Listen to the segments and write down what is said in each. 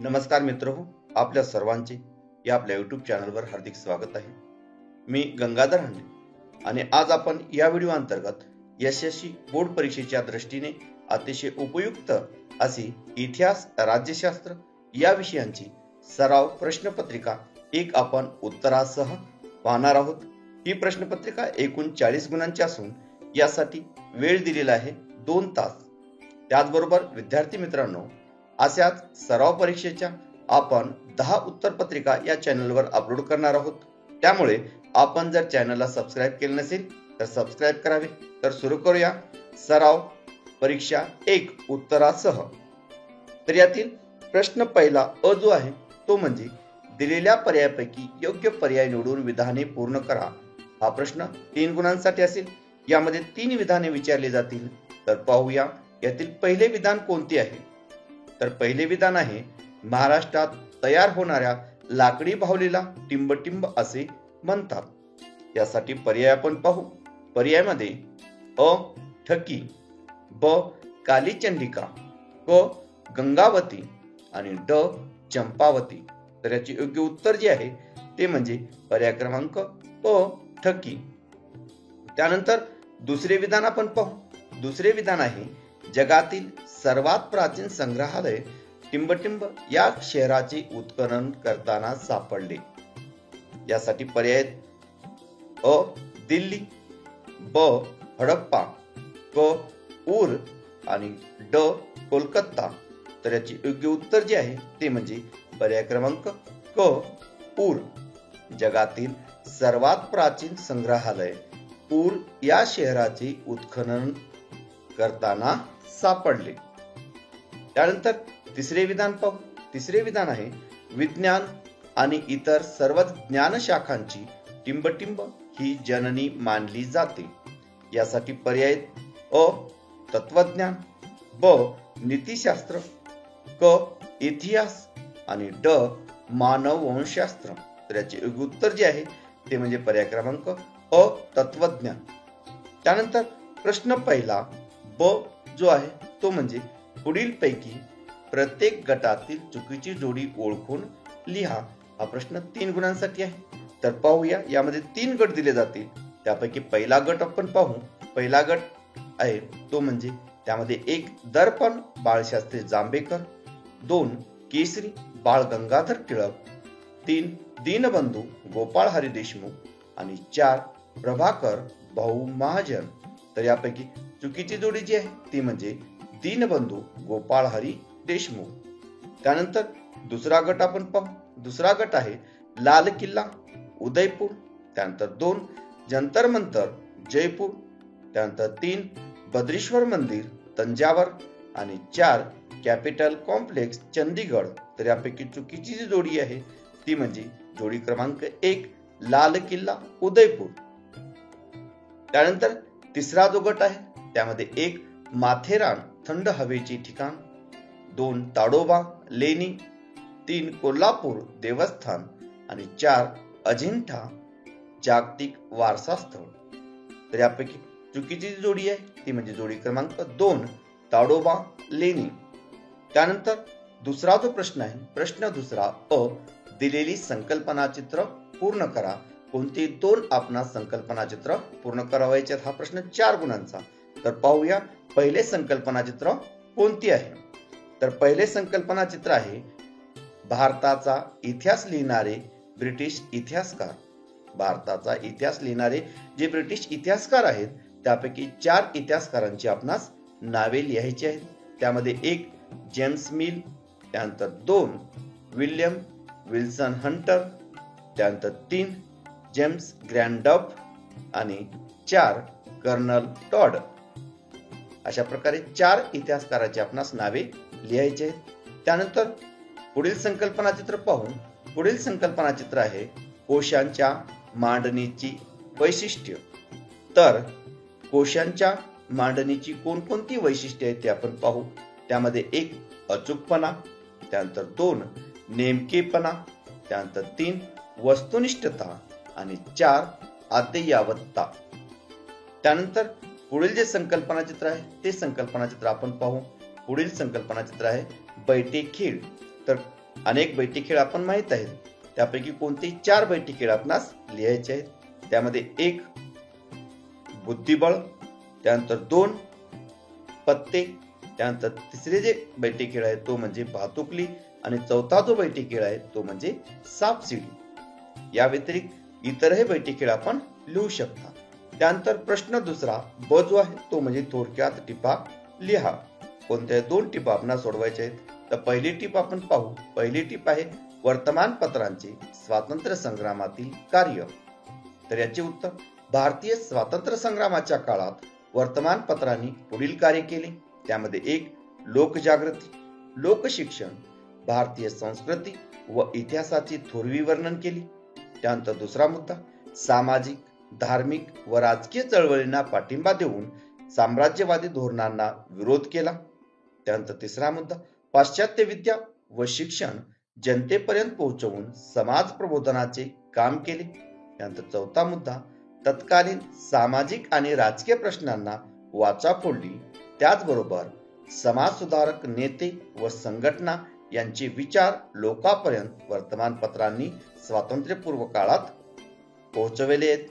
नमस्कार मित्रहो, आपल्या सर्वांचे या आपल्या YouTube चॅनलवर हार्दिक स्वागत आहे. मी गंगाधर हांडे आणि आज आपण या व्हिडिओ अंतर्गत यशस्वी बोर्ड परीक्षेच्या दृष्टीने अतिशय उपयुक्त अशी इतिहास, राज्यशास्त्र या विषयांची सराव प्रश्नपत्रिका एक आपण उत्तरासह पाहणार आहोत. ही प्रश्नपत्रिका एकूण 40 गुणांची असून यासाठी वेळ दिलेला आहे 2 तास. त्याचबरोबर विद्यार्थी मित्रांनो, अशाच सराव परीक्षेच्या आपण 10 उत्तरपत्रिका या चॅनलवर अपलोड करणार आहोत. त्यामुळे आपण जर चॅनलला सबस्क्राईब केले नसेल तर सबस्क्राईब करावे. तर सुरू करूया सराव परीक्षा 1 उत्तरासह. तर यातील प्रश्न पहिला अ जो आहे तो म्हणजे दिलेल्या पर्यायापैकी योग्य पर्याय निवडून विधाने पूर्ण करा. हा प्रश्न 3 गुणांसाठी असेल. यामध्ये 3 विधाने विचारली जातील. तर पाहूया यातील पहिले विधान कोणते आहे. तर पहिले विधान आहे, महाराष्ट्रात तयार होणाऱ्या लाकडी बाहुलीला टिंबटिंब असे म्हणतात. यासाठी पर्याय आपण पाहू. पर्यायामध्ये अ ठकी, ब कालीचंडिका, क गंगावती आणि ड चंपावती. तर याचे योग्य उत्तर जे आहे ते म्हणजे पर्याय क्रमांक अ ठकी. त्यानंतर दुसरे विधान आपण पाहू. दुसरे विधान आहे, जगातील सर्वात प्राचीन संग्रहालय टिंबटिंब या शहराचे उत्खनन करताना सापडले. यासाठी पर्याय अ दिल्ली, ब हडप्पा, क ऊर आणि ड कोलकाता. तर याचे योग्य उत्तर जे आहे ते म्हणजे पर्याय क्रमांक क ऊर. जगातील सर्वात प्राचीन संग्रहालय ऊर या शहराचे उत्खनन करताना सापडले. त्यानंतर तिसरे विधान पाहू. तिसरे विधान आहे, विज्ञान आणि इतर सर्व ज्ञान शाखांची टिंबटिंब ही जननी मानली जाते. यासाठी पर्याय अ तत्वज्ञान, ब नीतिशास्त्र, क इतिहास आणि ड मानववंशशास्त्र. तर याचे योग्य उत्तर जे आहे ते म्हणजे पर्याय क्रमांक अ तत्वज्ञान. त्यानंतर प्रश्न पहिला ब जो आहे तो म्हणजे पुढील पैकी प्रत्येक गटातील चुकीची जोडी ओळखून लिहा. हा प्रश्न 3 गुणांसाठी आहे. तर पाहूया, यामध्ये 3 गट दिले जातील. त्यापैकी पहिला गट आपण पाहू. पहिला गट आहे तो म्हणजे त्यामध्ये 1 दर्पण बाळशास्त्री जांभेकर, 2 केसरी बाळ गंगाधर टिळक, 3 दीनबंधू गोपाळ हरी देशमुख आणि 4 प्रभाकर भाऊ महाजन. तर यापैकी चुकीची जोडी जी आहे ती म्हणजे दीनबंधू गोपाळ हरी देशमुख. त्यानंतर दुसरा गट आपण पाहू. दुसरा गट आहे लाल किल्ला उदयपूर, त्यानंतर 2 जंतर मंतर जयपूर, त्यानंतर 3 बद्रेश्वर मंदिर तंजावर आणि 4 कॅपिटल कॉम्प्लेक्स चंदीगड. तर यापैकी चुकीची जी जोडी आहे ती म्हणजे जोडी क्रमांक 1 लाल किल्ला उदयपूर. त्यानंतर तिसरा जो गट आहे त्यामध्ये 1 माथेरान थंड हवेचे ठिकाण, 2 ताडोबा लेणी, 3 कोल्हापूर देवस्थान आणि 4 अजिंठा जागतिक वारसा स्थळ. तर यापैकी चुकीची जोडी आहे ती म्हणजे जोडी क्रमांक 2 ताडोबा लेणी. त्यानंतर दुसरा जो प्रश्न आहे, प्रश्न दुसरा अ दिलेली संकल्पना चित्र पूर्ण करा. कोणते 2 आपणास संकल्पना चित्र पूर्ण करावायचे. हा प्रश्न 4 गुणांचा. तर पाहूया पहिले संकल्पना चित्र कोणती आहे. तर पहिले संकल्पना चित्र आहे, भारताचा इतिहास लिहिणारे ब्रिटिश इतिहासकार. भारताचा इतिहास लिहिणारे जे ब्रिटिश इतिहासकार आहेत त्यापैकी 4 इतिहासकारांची आपणास नावे लिहायची आहेत. त्यामध्ये 1 जेम्स मिल, त्यानंतर 2 विल्यम विल्सन हंटर, त्यानंतर 3 जेम्स ग्रँडफ आणि 4 कर्नल टॉड. अशा प्रकारे 4 इतिहासकारांची आपणास नावे लिहायची आहेत. त्यानंतर पुढील संकल्पना चित्र पाहून. पुढील संकल्पना चित्र आहे कोशांच्या मांडणीची वैशिष्ट्य. तर कोशांच्या मांडणीची कोणकोणती वैशिष्ट्ये आहेत ते आपण पाहू. त्यामध्ये 1 अचूकपणा, त्यानंतर 2 नेमकेपणा, त्यानंतर 3 वस्तुनिष्ठता आणि 4 अद्ययावतता. त्यानंतर पुढील जे संकल्पना चित्र आहे ते संकल्पना चित्र आपण पाहू. पुढील संकल्पना चित्र आहे बैठे खेळ. तर अनेक बैठी खेळ आपण माहित आहेत. त्यापैकी कोणते 4 बैठी खेळ आपणास लिहायचे आहेत. त्यामध्ये 1 बुद्धिबळ, त्यानंतर 2 पत्ते, त्यानंतर तिसरे जे बैठी खेळ आहे तो म्हणजे भातुकली आणि चौथा जो बैठी खेळ आहे तो म्हणजे सापशिडी. या व्यतिरिक्त इतरही बैठी खेळ आपण लिहू शकता. त्यानंतर प्रश्न दुसरा ब जो आहे तो म्हणजे थोडक्यात टिपा लिहा. कोणत्या 2 टिपा आपणास सोडवायच्या आहेत. तर पहिली टीप आपण पाहू. पहिली टीप आहे वर्तमानपत्रांचे स्वातंत्र्य संग्रामातील कार्य. तर याचे उत्तर भारतीय स्वातंत्र्य संग्रामाच्या काळात वर्तमानपत्रांनी पुढील कार्य केले. त्यामध्ये 1 लोकजागृती, लोकशिक्षण, भारतीय संस्कृती व इतिहासाची थोरवी वर्णन केली. त्यानंतर दुसरा मुद्दा सामाजिक, धार्मिक व राजकीय चळवळींना पाठिंबा देऊन साम्राज्यवादी धोरणांना विरोध केला. त्यानंतर तिसरा मुद्दा पाश्चात्य विद्या व शिक्षण जनतेपर्यंत पोहोचवून समाज प्रबोधनाचे काम केले. त्यानंतर चौथा मुद्दा तत्कालीन सामाजिक आणि राजकीय प्रश्नांना वाचा फोडली. त्याचबरोबर समाज सुधारक नेते व संघटना यांचे विचार लोकांपर्यंत वर्तमानपत्रांनी स्वातंत्र्यपूर्व काळात पोहोचवले आहेत.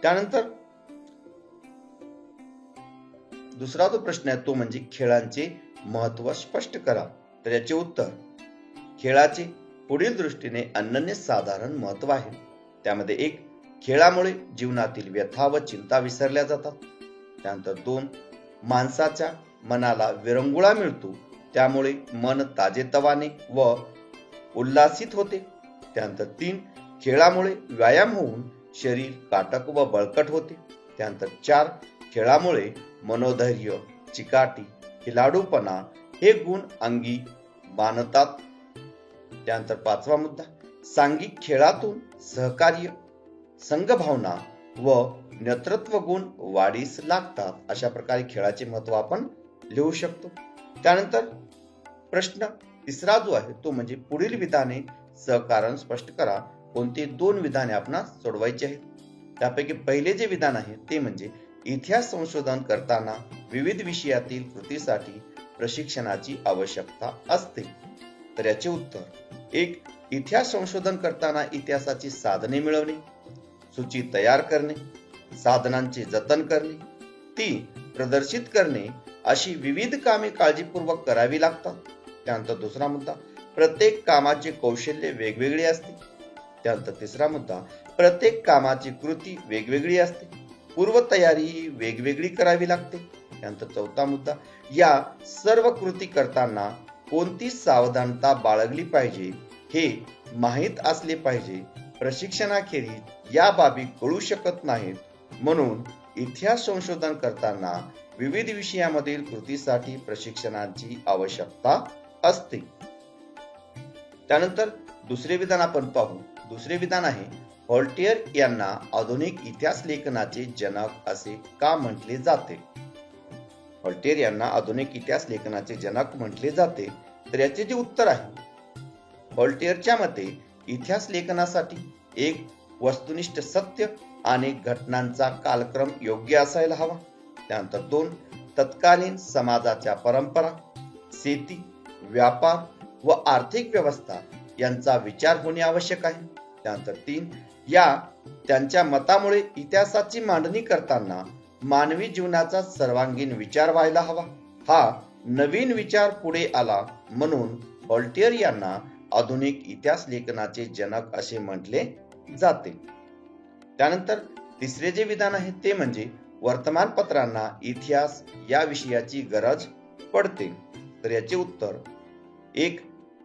त्यानंतर दुसरा जो प्रश्न आहे तो म्हणजे खेळांचे महत्त्व स्पष्ट करा. तर याचे उत्तर खेळाचे पुढील दृष्टीने अनन्यसाधारण महत्त्व आहे. त्यामध्ये 1 खेळामुळे जीवनातील व्यथा व चिंता विसरल्या जातात. त्यानंतर 2 माणसाच्या मनाला विरंगुळा मिळतो, त्यामुळे मन ताजेतवाने व उल्हासित होते. त्यानंतर 3 खेळामुळे व्यायाम होऊन शरीर काटक व बळकट होते. त्यानंतर 4 खेळामुळे मनोधैर्य, चिकाटी, खिलाडूपणा हे गुण अंगी बाणतात. त्यानंतर 5वा मुद्दा सांघिक खेळातून सहकार्य, संघभावना व नेतृत्व गुण वाढीस लागतात. अशा प्रकारे खेळाचे महत्त्व आपण लिहू शकतो. त्यानंतर प्रश्न तिसरा जो आहे तो म्हणजे पुढील विधाने सहकारण स्पष्ट करा. कोणती 2 विधाने आपणास सोडवायची आहेत. त्यापैकी पहिले जे विधान आहे ते म्हणजे इतिहास संशोधन करताना विविध विषयातील कृतीसाठी प्रशिक्षणाची आवश्यकता असते. तर याचे उत्तर 1 इतिहास संशोधन करताना इतिहासाची साधने मिळवणे, सूची तयार करणे, साधनांचे जतन करणे, ती प्रदर्शित करणे अशी विविध कामे काळजीपूर्वक करावी लागतात. त्यानंतर दुसरा मुद्दा प्रत्येक कामाचे कौशल्य वेगवेगळे असते. त्यानंतर तिसरा मुद्दा प्रत्येक कामाची कृती वेगवेगळी असते, पूर्वतयारी वेगवेगळी करावी लागते. त्यानंतर चौथा मुद्दा या सर्व कृती करताना कोणती सावधानता बाळगली पाहिजे हे माहीत असले पाहिजे. प्रशिक्षणाखेरीज या बाबी कळू शकत नाहीत, म्हणून इतिहास संशोधन करताना विविध विषयामधील कृतीसाठी प्रशिक्षणाची आवश्यकता असते. त्यानंतर दुसरे विधान आपण पाहू. दुसरे विधान आहे व्हॉल्टेयर यांना आधुनिक इतिहास लेखनाचे जनक असे का म्हटले जाते. व्हॉल्टेयर यांना आधुनिक इतिहास लेखनाचे जनक म्हटले जाते. तर याचे जे उत्तर आहे व्हॉल्टेयरच्या मते इतिहास लेखनासाठी 1 वस्तुनिष्ठ सत्य आणि घटनांचा कालक्रम योग्य असायला हवा. त्यानंतर 2 तत्कालीन समाजाच्या परंपरा, शेती, व्यापार व आर्थिक व्यवस्था यांचा विचार होणे आवश्यक आहे. त्यानंतर 3 या त्यांच्या मतामुळे इतिहासाची मांडणी करताना मानवी जीवनाचा सर्वांगीण विचार व्हायला हवा. हा नवीन विचार पुढे आला, म्हणून व्हॉल्टेयर यांना आधुनिक इतिहास लेखनाचे जनक असे म्हटले जाते. त्यानंतर तिसरे जे विधान आहे ते म्हणजे वर्तमानपत्रांना इतिहास या विषयाची गरज पडते. तर याचे उत्तर 1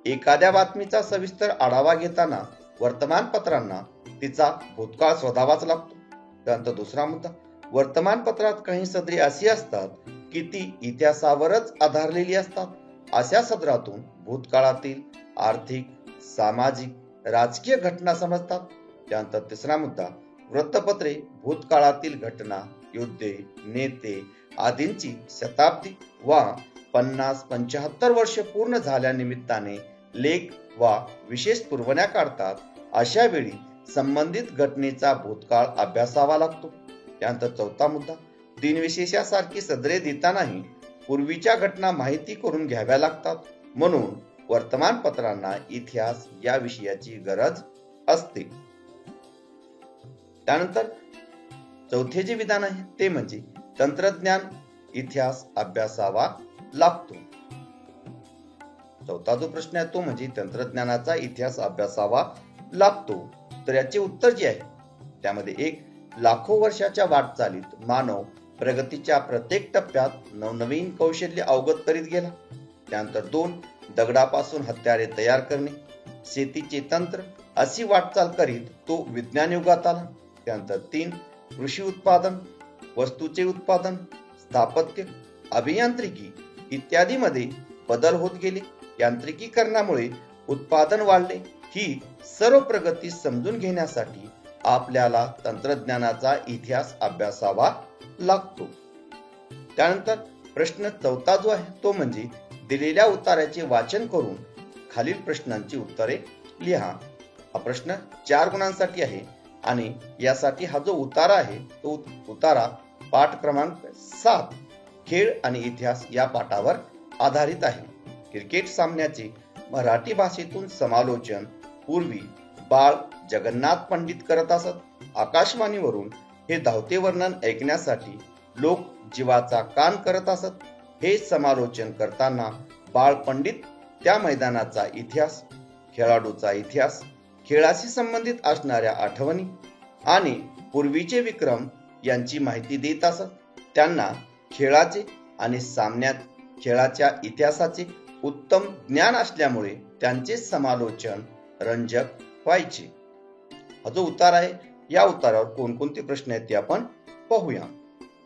एखाद्या बातमीचा सविस्तर आढावा घेताना वर्तमानपत्रांना तिचा भूतकाळ शोधावाच लागतो. त्यानंतर दुसरा मुद्दा वर्तमानपत्रात काही सदरे अशी असतात की ती इतिहासावरच आधारलेली असतात. अशा सदरातून भूतकाळातील आर्थिक, सामाजिक, राजकीय घटना समजतात. त्यानंतर तिसरा मुद्दा वृत्तपत्रे भूतकाळातील घटना, युद्धे, नेते आदींची शताब्दी वा 50-75 वर्ष पूर्ण झाल्या निमित्ताने लेख वा विशेष पुरवण्या काढतात. अशा वेळी संबंधित घटनेचा भूतकाळ अभ्यासावा लागतो. त्यानंतर चौथा मुद्दा दिनविशेषासारखी सदरे देतानाही पूर्वीच्या घटना माहिती करून घ्याव्या लागतात, म्हणून वर्तमानपत्रांना इतिहास या विषयाची गरज असते. त्यानंतर चौथे जे विधान आहे ते म्हणजे तंत्रज्ञान इतिहास अभ्यासावा लागतो. चौथा जो प्रश्न आहे तो म्हणजे तंत्रज्ञानाचा इतिहास अभ्यासावा लागतो. तर याचे उत्तर जे आहे त्यामध्ये एक, लाखो वर्षाच्या वाटचालीत मानव प्रगतीच्या प्रत्येक टप्प्यात नवनवीन कौशल्य अवगत करीत गेला. त्यानंतर दोन, दगडापासून हत्यारे तयार करणे, शेतीचे तंत्र अशी वाटचाल करीत तो विज्ञान युगात आला. त्यानंतर तीन, कृषी उत्पादन, वस्तूचे उत्पादन, स्थापत्य, अभियांत्रिकी इत्यादी मध्ये बदल होत गेले. यांत्रिकीकरणामुळे उत्पादन वाढले. ही सर्व प्रगती समजून घेण्यासाठी आपल्याला तंत्रज्ञानाचा इतिहास अभ्यासावा लागतो. त्यानंतर प्रश्न चौथा जो आहे तो म्हणजे दिलेल्या उतार्याचे वाचन करून खालील प्रश्नांची उत्तरे लिहा. हा प्रश्न 4 गुणांसाठी आहे आणि यासाठी हा जो उतारा आहे तो उतारा पाठ क्रमांक 7 खेळ आणि इतिहास या पाठावर आधारित आहे. क्रिकेट सामन्याचे मराठी भाषेतून समालोचन पूर्वी बाळ जगन्नाथ पंडित करत असत. आकाशवाणीवरून हे धावते वर्णन ऐकण्यासाठी लोक जीवाचा कान करत असत. हे समालोचन करताना बाळ पंडित त्या मैदानाचा इतिहास, खेळाडूचा इतिहास, खेळाशी संबंधित असणाऱ्या आठवणी आणि पूर्वीचे विक्रम यांची माहिती देत असत. त्यांना खेळाचे आणि सामन्यात खेळाच्या इतिहासाचे उत्तम ज्ञान असल्यामुळे त्यांचे समालोचन रंजक व्हायचे. हा जो उतार आहे या उतारावर कोणकोणते प्रश्न आहेत ते आपण पाहूया.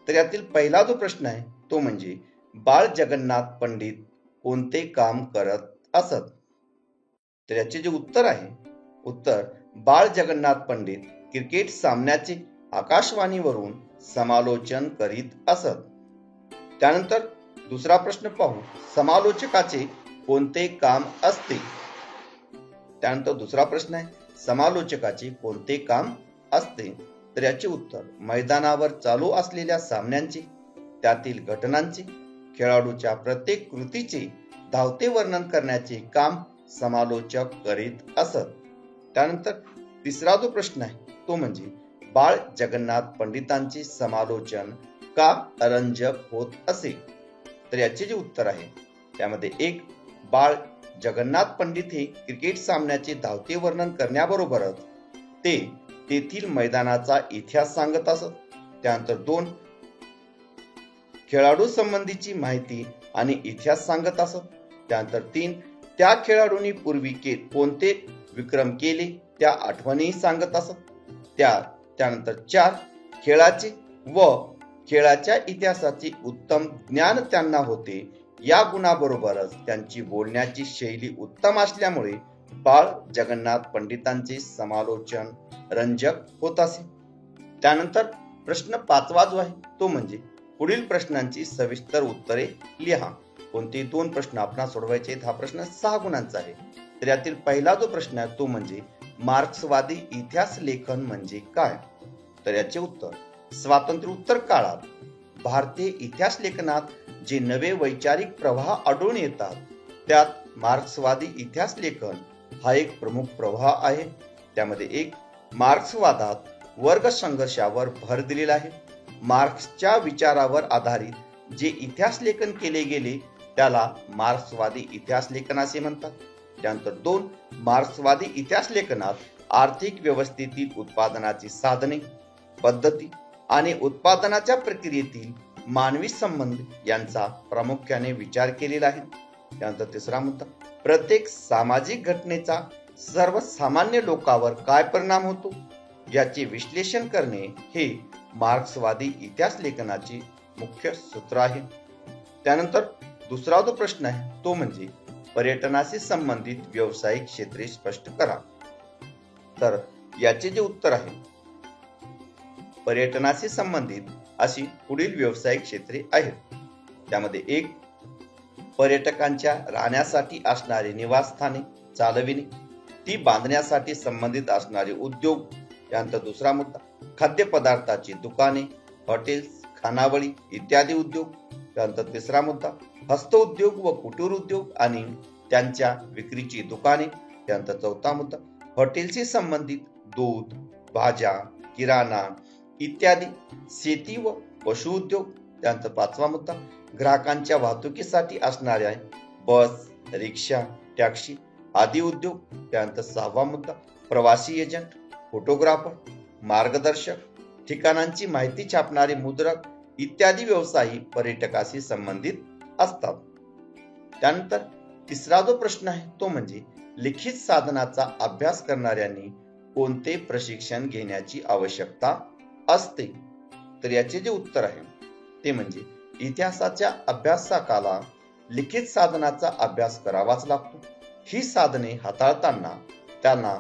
तर यातील पहिला जो प्रश्न आहे तो म्हणजे बाळ जगन्नाथ पंडित कोणते काम करत असत. तर याचे जे उत्तर आहे उत्तर बाळ जगन्नाथ पंडित क्रिकेट सामन्याचे आकाशवाणीवरून समालोचन करीत असत. त्यानंतर दुसरा प्रश्न पाहू, समालोचकाचे कोणते काम असते. त्यानंतर दुसरा प्रश्न आहे समालोचकाचे कोणते काम असते. तर याचे उत्तर मैदानावर चालू असलेल्या सामन्यांचे, त्यातील घटनांचे, खेळाडूच्या प्रत्येक कृतीचे धावते वर्णन करण्याचे काम समालोचक करीत असत. त्यानंतर तिसरा जो प्रश्न आहे तो म्हणजे बाळ जगन्नाथ पंडितांचे समालोचन का रंजक होत असे. तर याचे जे उत्तर आहे त्यामध्ये एक, बाळ जगन्नाथ पंडित हे क्रिकेट सामन्याचे धावते वर्णन करण्याबरोबरच ते तेथील मैदानाचा इतिहास सांगत असत. त्यानंतर दोन, खेळाडू संबंधीची माहिती आणि इतिहास सांगत असत. त्यानंतर तीन, त्या खेळाडूंनी पूर्वी कोणते विक्रम केले त्या आठवणी सांगत असत. त्यानंतर चार, खेळाचे व खेळाच्या इतिहासाचे उत्तम ज्ञान त्यांना होते. या गुणाबरोबरच त्यांची बोलण्याची शैली उत्तम असल्यामुळे बाळ जगन्नाथ पंडितांचे समालोचन रंजक होत असे. त्यानंतर प्रश्न 5वा जो आहे तो म्हणजे पुढील प्रश्नांची सविस्तर उत्तरे लिहा. कोणते दोन प्रश्न आपणास सोडवायचे आहेत. हा प्रश्न 6 गुणांचा आहे. तर यातील पहिला जो प्रश्न आहे तो म्हणजे मार्क्सवादी इतिहास लेखन म्हणजे काय. तर याचे उत्तर, स्वातंत्र्योत्तर काळात भारतीय इतिहास लेखनात जे नवे वैचारिक प्रवाह आढळून येतात त्यात मार्क्सवादी इतिहास लेखन हा एक प्रमुख प्रवाह आहे. त्यामध्ये एक, मार्क्सवादात वर्ग संघर्षावर भर दिलेला आहे. मार्क्सच्या विचारावर आधारित जे इतिहास लेखन केले गेले त्याला मार्क्सवादी इतिहास लेखन असे म्हणतात. त्यानंतर दोन, मार्क्सवादी इतिहास लेखनात आर्थिक व्यवस्थेतील उत्पादनाची साधने, पद्धती आणि उत्पादनाच्या प्रक्रियेतील मानवी संबंध यांचा प्रामुख्याने विचार केलेला आहे. त्यानंतर तिसरा मुद्दा, प्रत्येक सामाजिक घटनेचा सर्वसामान्य लोकांवर काय परिणाम होतो याचे विश्लेषण करणे हे मार्क्सवादी इतिहास लेखनाचे मुख्य सूत्र आहे. त्यानंतर दुसरा जो प्रश्न आहे तो म्हणजे पर्यटनाशी संबंधित व्यावसायिक क्षेत्रे स्पष्ट करा. तर याचे जे उत्तर आहे, पर्यटनाशी संबंधित अशी पुढील व्यावसायिक क्षेत्रे आहेत. त्यामध्ये एक, पर्यटकांच्या राहण्यासाठी असणारी निवासस्थाने चालविणे, ती बांधण्यासाठी संबंधित असणारे उद्योग. त्यानंतर दुसरा मुद्दा, खाद्यपदार्थाची दुकाने, हॉटेल्स, खानावळी इत्यादी उद्योग. त्यानंतर तिसरा मुद्दा, हस्तउद्योग व कुटीर उद्योग आणि त्यांच्या विक्रीची दुकाने. त्यानंतर चौथा मुद्दा हॉटेलशी संबंधित दूध, भाज्या, किराणा इत्यादी, शेती व पशु उद्योग. त्यानंतर पाचवा मुद्दा ग्राहकांच्या वाहतुकीसाठी असणाऱ्या बस, रिक्षा, टॅक्सी आदी उद्योग. त्यानंतर सहावा मुद्दा प्रवासी एजंट, फोटोग्राफर, मार्गदर्शक, ठिकाणांची माहिती छापणारे मुद्रक इत्यादी व्यवसायही पर्यटकाशी संबंधित असतात. त्यानंतर तिसरा जो प्रश्न आहे तो म्हणजे लिखित साधनाचा अभ्यास करणाऱ्यांनी कोणते प्रशिक्षण घेण्याची आवश्यकता असते. तर याचे जे उत्तर आहे ते म्हणजे इतिहासाच्या अभ्यासकाला लिखित साधनाचा अभ्यास करावाच लागतो. ही साधने हाताळताना त्यांना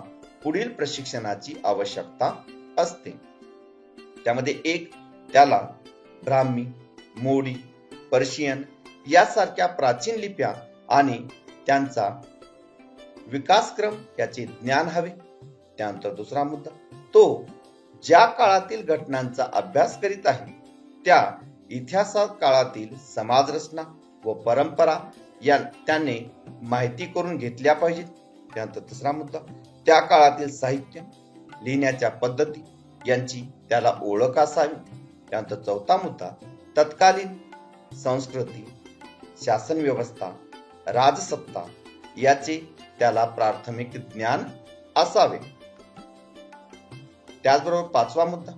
पुढील प्रशिक्षणाची आवश्यकता असते. त्यामध्ये एक, त्याला ब्राह्मी, मोडी, पर्शियन यासारख्या प्राचीन लिप्या आणि त्यांचा विकासक्रम याचे ज्ञान हवे. त्यानंतर दुसरा मुद्दा, तो ज्या काळातील घटनांचा अभ्यास करीत आहे त्या इतिहासात काळातील समाजरचना व परंपरा या त्याने माहिती करून घेतल्या पाहिजेत. त्यानंतर तिसरा मुद्दा, त्या काळातील साहित्य, लिहिण्याच्या पद्धती यांची त्याला ओळख असावी. त्यानंतर चौथा मुद्दा, तत्कालीन संस्कृती, शासन व्यवस्था, राजसत्ता याचे त्याला प्राथमिक ज्ञान असावे. त्याचबरोबर पाचवा मुद्दा,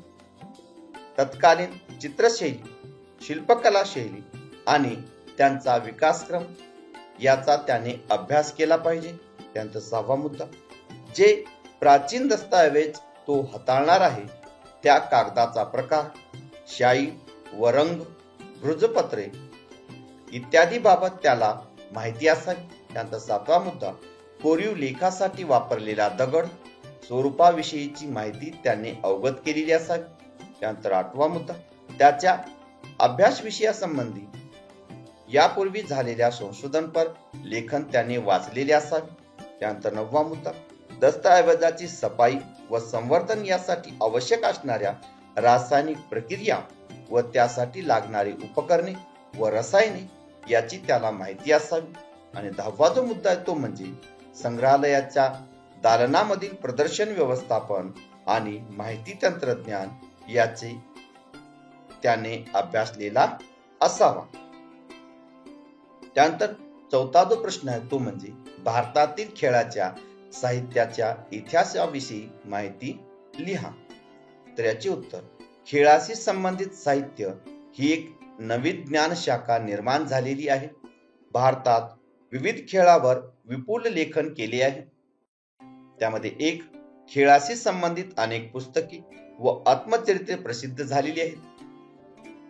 तत्कालीन चित्रशैली, शिल्पकला शैली आणि त्यांचा विकासक्रम याचा त्याने अभ्यास केला पाहिजे. त्यानंतर सहावा मुद्दा, जे प्राचीन दस्तऐवज तो हाताळणार आहे त्या कागदाचा प्रकार, शाई व रंग, भृजपत्रे इत्यादी बाबत त्याला माहिती असावी. त्यानंतर सातवा मुद्दा, कोरीव लेखासाठी वापरलेला दगड, स्वरूपाविषयीची माहिती त्याने अवगत केलेली असावी. त्यानंतर आठवा मुद्दा, त्याच्या अभ्यास विषयासंबंधी यापूर्वी झालेल्या संशोधनपर लेखन त्याने वाचलेले असावे. त्यानंतर नववा मुद्दा, दस्तऐवजाची सफाई व संवर्धन यासाठी आवश्यक असणाऱ्या रासायनिक प्रक्रिया व त्यासाठी लागणारी उपकरणे व रसायने याची त्याला माहिती असावी. आणि दहावा जो मुद्दा आहे तो म्हणजे संग्रहालयाच्या दालनामधील प्रदर्शन व्यवस्थापन आणि माहिती तंत्रज्ञान याचे त्याने अभ्यासलेला असावा. त्यानंतर चौथा जो प्रश्न आहे तो म्हणजे भारतातील खेळाच्या साहित्याच्या इतिहासाविषयी माहिती लिहा. तर याचे उत्तर, खेळाशी संबंधित साहित्य ही एक नवी ज्ञान शाखा निर्माण झालेली आहे. भारतात विविध खेळावर विपुल लेखन केले आहे. त्यामध्ये एक, खेळाशी संबंधित अनेक पुस्तके व आत्मचरित्रे प्रसिद्ध झालेली आहेत.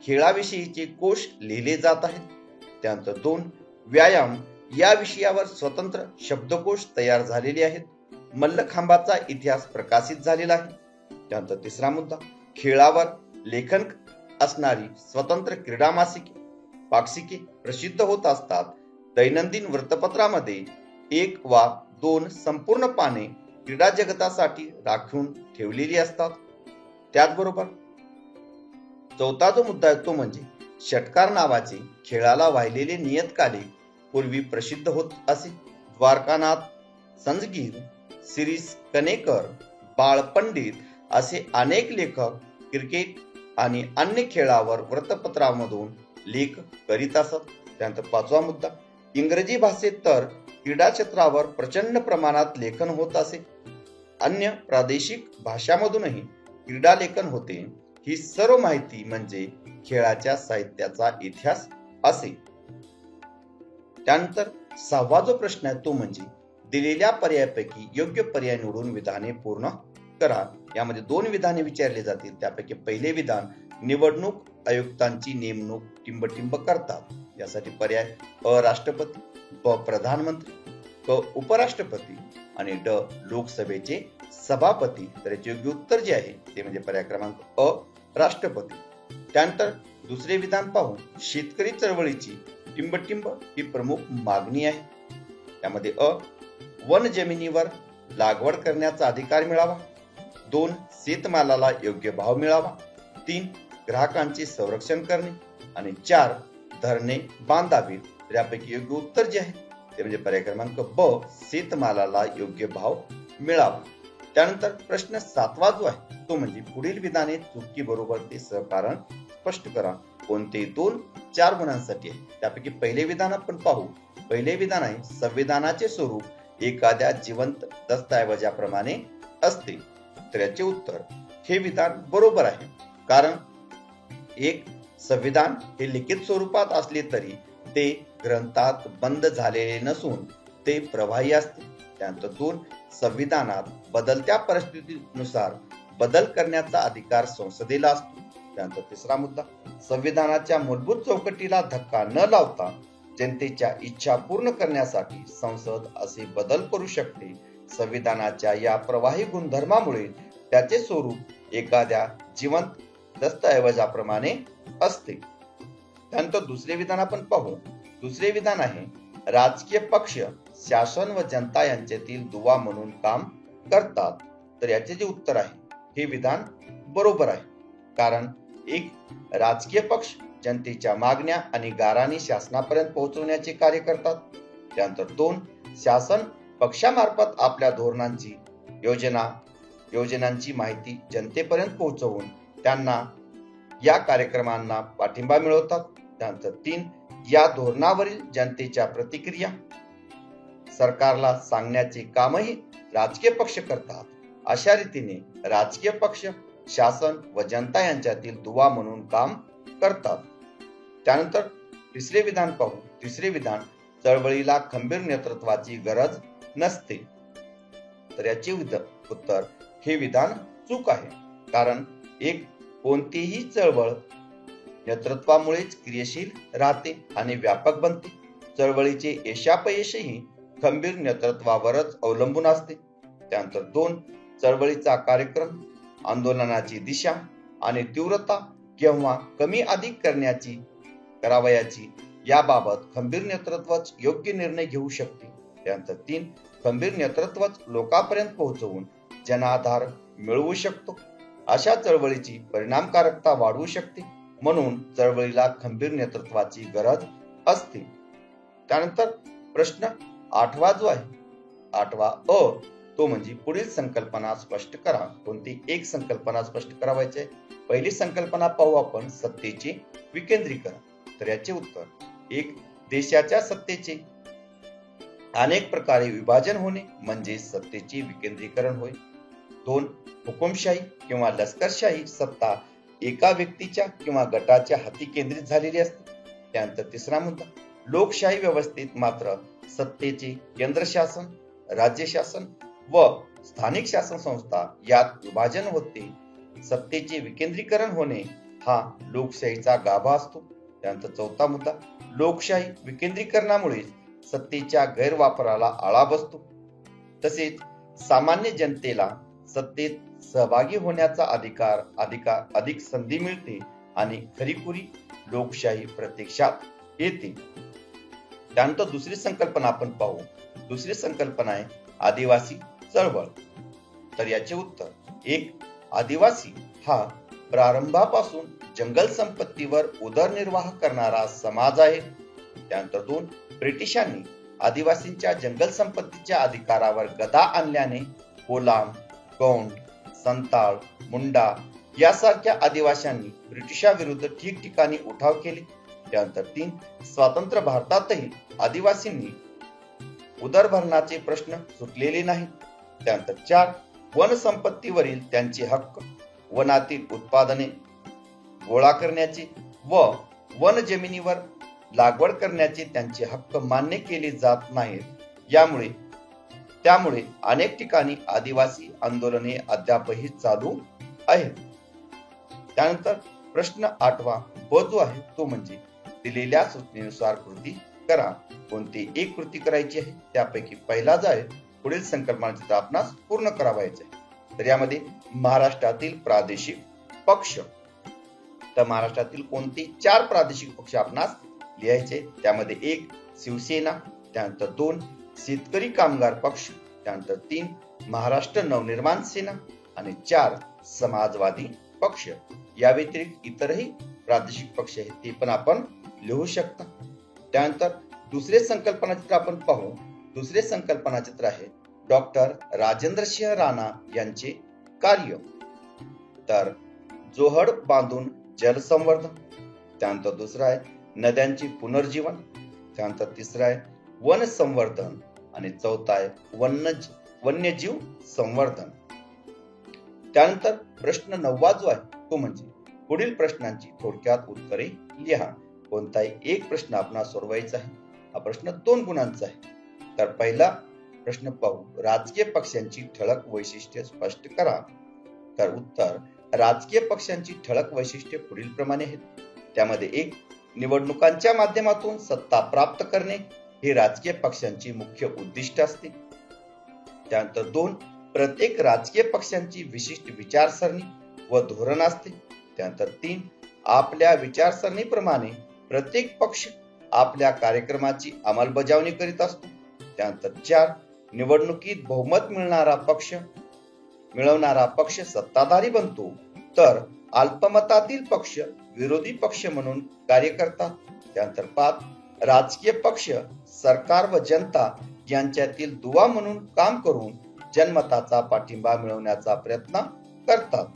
खेळाविषयीचे कोश लिहिले जात आहेत. त्यानंतर दोन, व्यायाम या विषयावर स्वतंत्र शब्दकोश तयार झालेले आहेत. मल्लखांबाचा इतिहास प्रकाशित झालेला आहे. त्यानंतर तिसरा मुद्दा, खेळावर लेखन असणारी स्वतंत्र क्रीडा मासिके, पाक्षिके प्रसिद्ध होत असतात. दैनंदिन वृत्तपत्रामध्ये एक वा दोन संपूर्ण पाने क्रीडा जगतासाठी राखून ठेवलेली असतात. त्याचबरोबर चौथा जो मुद्दा आहे तो म्हणजे षटकार नावाचे खेळाला वाहिलेले नियतकालिक पूर्वी प्रसिद्ध होत असे. द्वारकानाथ संजगीर, शिरीष कणेकर, बाळ पंडित असे अनेक लेखक क्रिकेट आणि अन्य खेळावर वृत्तपत्रामधून लेख करीत असत. त्यानंतर पाचवा मुद्दा, इंग्रजी भाषेत तर क्रीडा क्षेत्रावर प्रचंड प्रमाणात लेखन होत असे. अन्य प्रादेशिक भाषांमधूनही क्रीडा लेखन होते. ही सर्व माहिती म्हणजे खेळाच्या साहित्याचा इतिहास असे. त्यानंतर सहावा जो प्रश्न आहे तो म्हणजे दिलेल्या पर्यायापैकी योग्य पर्याय निवडून विधाने पूर्ण करा. यामध्ये दोन विधाने विचारली जातील. त्यापैकी पहिले विधान, निवडणूक आयुक्तांची नेमणूक टिंबटिंब करतात. यासाठी पर्याय अ राष्ट्रपती, ब प्रधानमंत्री, क उपराष्ट्रपती आणि ड लोकसभेचे सभापती. तर याचे योग्य उत्तर जे आहे ते म्हणजे पर्याय क्रमांक अ राष्ट्रपती. त्यानंतर दुसरे विधान पाहू, शेतकरी चळवळीची टिंबटिंब ही प्रमुख मागणी आहे. त्यामध्ये अ वन जमिनीवर लागवड करण्याचा अधिकार मिळावा, दोन शेतमालाला योग्य भाव मिळावा, तीन ग्राहकांचे संरक्षण करणे आणि चार धरणे बांधावीत. यापैकी योग्य उत्तर जे आहे ते म्हणजे पर्याय क्रमांक ब, शेतमालाला योग्य भाव मिळावा. त्यानंतर प्रश्न 7वा जो आहे तो म्हणजे पुढील विधाने चुकी बरोबर ते सहकारण स्पष्ट करा. कोणते 2-4 गुणांसाठी आहे. त्यापैकी पहिले विधान आपण पाहू. पहिले विधान आहे संविधानाचे स्वरूप एखाद्या जिवंत दस्तऐवजाप्रमाणे असते. तर याचे उत्तर हे विधान बरोबर आहे. कारण एक संविधान हे लिखित स्वरूपात असले तरी ते ग्रंथात बंद झालेले नसून ते प्रवाही असते. त्यानंतर 2, संविधानात बदलत्या परिस्थितीनुसार बदल करण्याचा अधिकार संसदेला असतो. त्यानंतर 3रा मुद्दा, संविधानाच्या मूलभूत चौकटीला धक्का न लावता जनतेच्या इच्छा पूर्ण करण्यासाठी संसद असे बदल करू शकते. संविधानाच्या या प्रवाही गुणधर्मामुळे त्याचे स्वरूप एखाद्या जिवंत दस्तऐवजाप्रमाणे असते. त्यानंतर दुसरे विधान आपण पाहू. दुसरे विधान आहे राजकीय पक्ष शासन व जनता यांच्यातील दुवा म्हणून काम करतात. तर याचे जे उत्तर आहे हे विधान बरोबर आहे. कारण एक राजकीय पक्ष जनतेच्या मागण्या आणि गाऱ्हाणी शासनापर्यंत पोहोचवण्याचे कार्य करतात. त्यानंतर 2, शासन पक्षामार्फत आपल्या धोरणांची योजनांची माहिती जनतेपर्यंत पोहोचवून त्यांना या कार्यक्रमांना पाठिंबा मिळवतात. त्यानंतर 3, या धोरणावरील जनतेच्या प्रतिक्रिया सरकारला सांगण्याचे कामही राजकीय पक्ष करतात. अशा रीतीने राजकीय पक्ष शासन व जनता यांच्यातील दुवा म्हणून काम करतात. त्यानंतर तिसरे विधान पाहू. तिसरे विधान चळवळीला खंबीर नेतृत्वाची गरज नसते. तर याचे उत्तर हे विधान चूक आहे. कारण एक कोणतीही चळवळ नेतृत्वामुळेच क्रियाशील राहते आणि व्यापक बनते. चळवळीचे यशापयशही खंबीर नेतृत्वावरच अवलंबून असते. त्यानंतर 2, चळवळीचा कार्यक्रम, आंदोलनाची दिशा आणि तीव्रता केव्हा कमी अधिक करावयाची याबाबत खंबीर नेतृत्वच योग्य निर्णय घेऊ शकते. त्यानंतर 3, खंबीर नेतृत्वच लोकांपर्यंत पोहोचवून जनाधार मिळवू शकतो. अशा चळवळीची परिणामकारकता वाढवू शकते. म्हणून चळवळीला खंबीर नेतृत्वाची गरज असते. त्यानंतर प्रश्न 8वा जो आहे 8वा अ, तो म्हणजे पुढील संकल्पना स्पष्ट करा. कोणती एक संकल्पना स्पष्ट करावायची आहे. पहिली संकल्पना पाहू आपण, सत्तेचे विकेंद्रीकरण. तर याचे उत्तर 1, देशाच्या सत्तेचे अनेक प्रकारे विभाजन होणे म्हणजे सत्तेचे विकेंद्रीकरण होय. 2, हुकुमशाही किंवा लष्करशाही सत्ता एका व्यक्तीच्या किंवा गटाच्या हाती केंद्रित झालेली असते. त्यानंतर 3रा मुद्दा, लोकशाही व्यवस्थेत मात्र सत्तेचे केंद्र शासन, राज्य शासन व स्थानिक शासन संस्था यात विभाजन होते. सत्तेचे विकेंद्रीकरण होणे हा लोकशाहीचा गाभा असतो. त्यानंतर 4था मुद्दा, लोकशाही विकेंद्रीकरणामुळे सत्तेच्या गैरवापराला आळा बसतो. तसेच सामान्य जनतेला सत्तेत सहभागी होण्याचा अधिक संधी मिळते आणि खरीखुरी लोकशाही प्रत्यक्षात येते. त्यानंतर दुसरी संकल्पना आपण पाहू. दुसरी संकल्पना आहे आदिवासी चळवळ. तर याचे उत्तर 1, आदिवासी हा प्रारंभापासून जंगल संपत्तीवर उदरनिर्वाह करणारा समाज आहे. त्यानंतर 2, ब्रिटिशांनी आदिवासींच्या जंगल संपत्तीच्या अधिकारावर गदा आणल्याने कोलाम, गौंड, संताळ, मुंडा यासारख्या आदिवासींनी ब्रिटिशांविरुद्ध ठिकठिकाणी उठाव केले. त्यानंतर 3, स्वतंत्र भारतातही आदिवासींनी उदरभरणाचे प्रश्न सुटलेले नाहीत. त्यानंतर 4, वन संपत्तीवरील त्यांचे हक्क, वनातील उत्पादने गोळा करण्याचे व वन जमिनीवर लागवड करण्याचे त्यांचे हक्क मान्य केले जात नाहीत. त्यामुळे अनेक ठिकाणी आदिवासी आंदोलने अद्यापही चालू आहेत. त्यानंतर प्रश्न 8वा ब जो आहे तो म्हणजे दिलेल्या सूचनेनुसार कृती करा. कोणती एक कृती करायची आहे. त्यापैकी पहिला जो आहे पुढील संकल्पनाचे आपणास पूर्ण करावायचे आहे. तर यामध्ये महाराष्ट्रातील प्रादेशिक पक्ष. तर महाराष्ट्रातील कोणते 4 प्रादेशिक पक्ष आपणास लिहायचे. त्यामध्ये 1, शिवसेना. त्यानंतर 2, शेतकरी कामगार पक्ष. त्यानंतर 3, महाराष्ट्र नवनिर्माण सेना आणि 4, समाजवादी पक्ष. या व्यतिरिक्त इतरही प्रादेशिक पक्ष आहेत ते पण आपण लिहू शकता. त्यानंतर दुसरे संकल्पना चित्र आपण पाहू. दुसरे संकल्पना चित्र आहे डॉक्टर राजेंद्रसिंह राणा यांचे कार्य. तर जोहड बांधून जलसंवर्धन. त्यानंतर दुसरा आहे नद्यांची पुनर्जीवन. त्यानंतर तिसरा आहे वन संवर्धन आणि चौथा आहे वन्यजीव संवर्धन. त्यानंतर प्रश्न 9वा जो आहे तो म्हणजे पुढील प्रश्नांची थोडक्यात उत्तरे लिहा. कोणताही एक प्रश्न आपणास सोडवायचा आहे. हा प्रश्न 2 गुणांचा आहे. तर पहिला प्रश्न पाहू. राजकीय पक्षांची ठळक वैशिष्ट्ये स्पष्ट करा. तर उत्तर राजकीय पक्षांची ठळक वैशिष्ट्ये पुढील प्रमाणे आहेत. त्यामध्ये 1 निवडणुकांच्या माध्यमातून सत्ता प्राप्त करणे हे राजकीय पक्षांची मुख्य उद्दिष्ट असते. त्यानंतर 2 प्रत्येक राजकीय पक्षांची विशिष्ट विचारसरणी व धोरण असते. त्यानंतर 3 आपल्या विचारसरणीप्रमाणे प्रत्येक पक्ष आपल्या कार्यक्रमाची अंमलबजावणी करीत असतो. त्यानंतर 4 निवडणुकीत बहुमत मिळवणारा पक्ष सत्ताधारी बनतो, तर अल्पमतातील पक्ष विरोधी पक्ष म्हणून कार्य करतात. त्यानंतर 5 राजकीय पक्ष सरकार व जनता यांच्यातील दुवा म्हणून काम करून जनमताचा पाठिंबा मिळवण्याचा प्रयत्न करतात.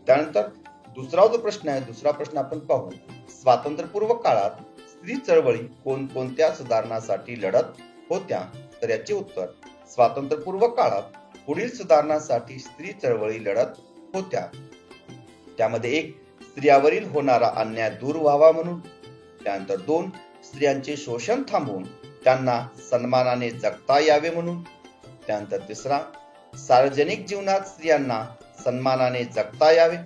त्यानंतर दुसरा जो प्रश्न आहे, दुसरा प्रश्न आपण पाहू. स्वातंत्र्यपूर्व काळात स्त्री चळवळी कोणकोणत्या सुधारणांसाठी लढत होत्या? तर याचे उत्तर स्वातंत्र्यपूर्व काळात पुढील सुधारणांसाठी स्त्री चळवळी लढत होत्या. त्यामध्ये 1 स्त्रियावरील होणारा अन्याय दूर व्हावा म्हणून. त्यानंतर 2 स्त्रियांचे शोषण थांबवून त्यांना सन्मानाने जगता यावे म्हणून. त्यानंतर 3 सार्वजनिक जीवनात स्त्रियांना सन्मानाने जगता यावे.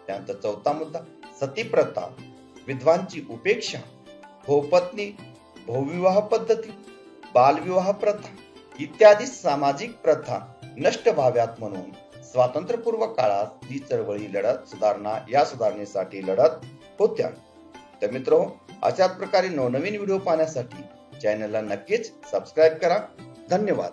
त्यानंतर 4था मुद्दा सती प्रथा, विधवांची उपेक्षा, बहुपत्नी बहुविवाह पद्धती, बालविवाह प्रथा इत्यादी सामाजिक प्रथा नष्ट व्हाव्यात म्हणून स्वातंत्र्यपूर्व काळात स्त्री चळवळी सुधारणेसाठी लढत होत्या. तर मित्रांनो, अशाच प्रकारे नवनवीन व्हिडिओ पाहण्यासाठी चॅनलला नक्कीच सबस्क्राईब करा. धन्यवाद.